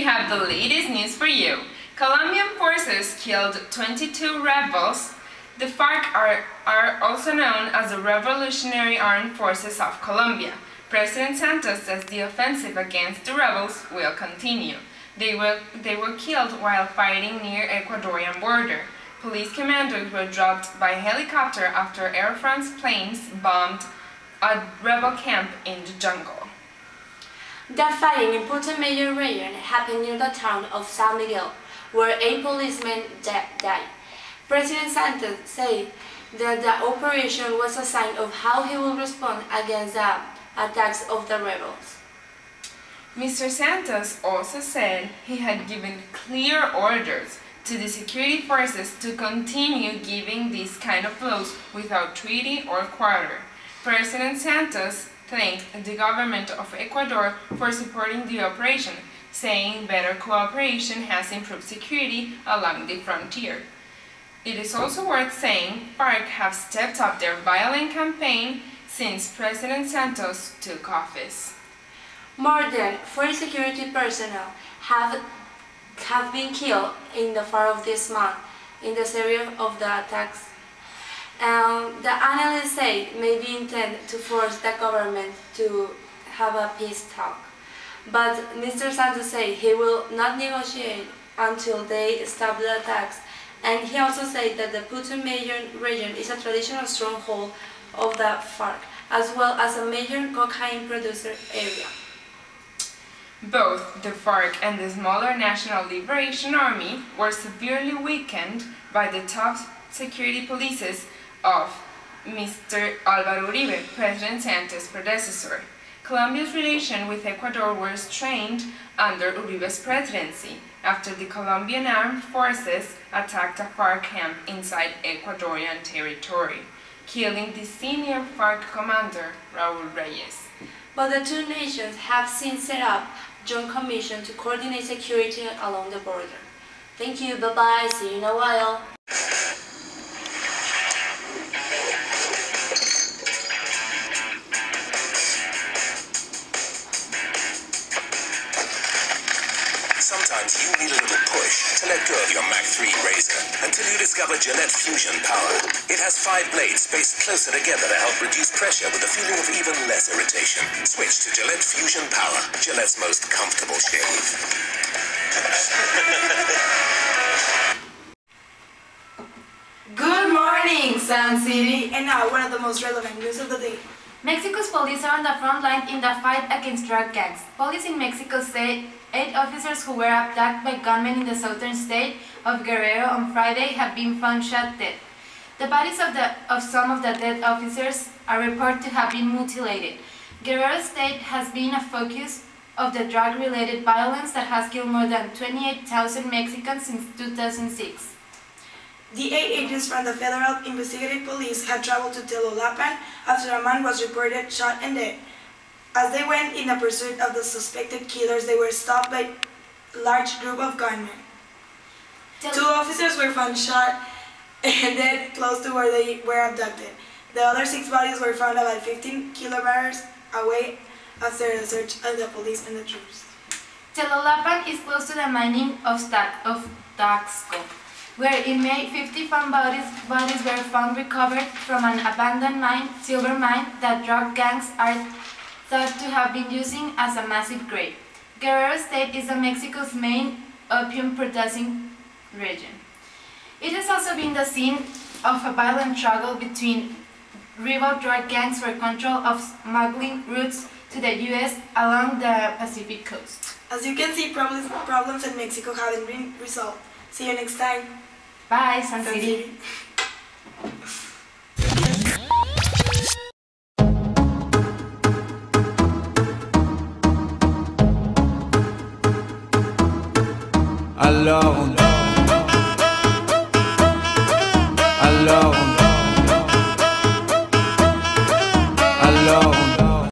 have the latest news for you. Colombian forces killed 22 rebels. The FARC are also known as the Revolutionary Armed Forces of Colombia. President Santos says the offensive against the rebels will continue. They were killed while fighting near Ecuadorian border. Police commandos were dropped by helicopter after Air France planes bombed a rebel camp in the jungle. The fighting in Putumayo region happened near the town of San Miguel, where 8 policemen died. President Santos said that the operation was a sign of how he will respond against the attacks of the rebels. Mr. Santos also said he had given clear orders to the security forces to continue giving these kind of blows without treaty or quarter. President Santos thanked the government of Ecuador for supporting the operation, saying better cooperation has improved security along the frontier. It is also worth saying FARC have stepped up their violent campaign since President Santos took office. More than 40 security personnel have been killed in the fall of this month in the series of the attacks. The analysts say may be intended to force the government to have a peace talk. But Mr. Santos said he will not negotiate until they stop the attacks, and he also said that the Putumayo region is a traditional stronghold of the FARC, as well as a major cocaine producer area. Both the FARC and the smaller National Liberation Army were severely weakened by the top security policies of Mr. Álvaro Uribe, President Santos' predecessor. Colombia's relations with Ecuador were strained under Uribe's presidency after the Colombian armed forces attacked a FARC camp inside Ecuadorian territory, killing the senior FARC commander, Raúl Reyes. But the two nations have since set up a joint commission to coordinate security along the border. Thank you, bye-bye, see you in a while. Sometimes you need a little push to let go of your Mach 3 razor until you discover Gillette Fusion Power. It has 5 blades spaced closer together to help reduce pressure with a feeling of even less irritation. Switch to Gillette Fusion Power, Gillette's most comfortable shave. Good morning, Sun City! And now, one of the most relevant news of the day. Mexico's police are on the front line in the fight against drug gangs. Police in Mexico say 8 officers who were attacked by gunmen in the southern state of Guerrero on Friday have been found shot dead. The bodies of some of the dead officers are reported to have been mutilated. Guerrero State has been a focus of the drug-related violence that has killed more than 28,000 Mexicans since 2006. The 8 agents from the Federal Investigative Police had traveled to Telolapan after a man was reported shot and dead. As they went in the pursuit of the suspected killers, they were stopped by a large group of gunmen. 2 officers were found shot and dead close to where they were abducted. The other 6 bodies were found about 15 kilometers away after the search of the police and the troops. Telolapan is close to the mining of Taxco, where in May 51 bodies were found recovered from an abandoned silver mine that drug gangs are thought to have been using as a massive grave. Guerrero State is Mexico's main opium-producing region. It has also been the scene of a violent struggle between rival drug gangs for control of smuggling routes to the U.S. along the Pacific coast. As you can see, problems in Mexico haven't been resolved. See you next time. Bye, Sun City. Alors on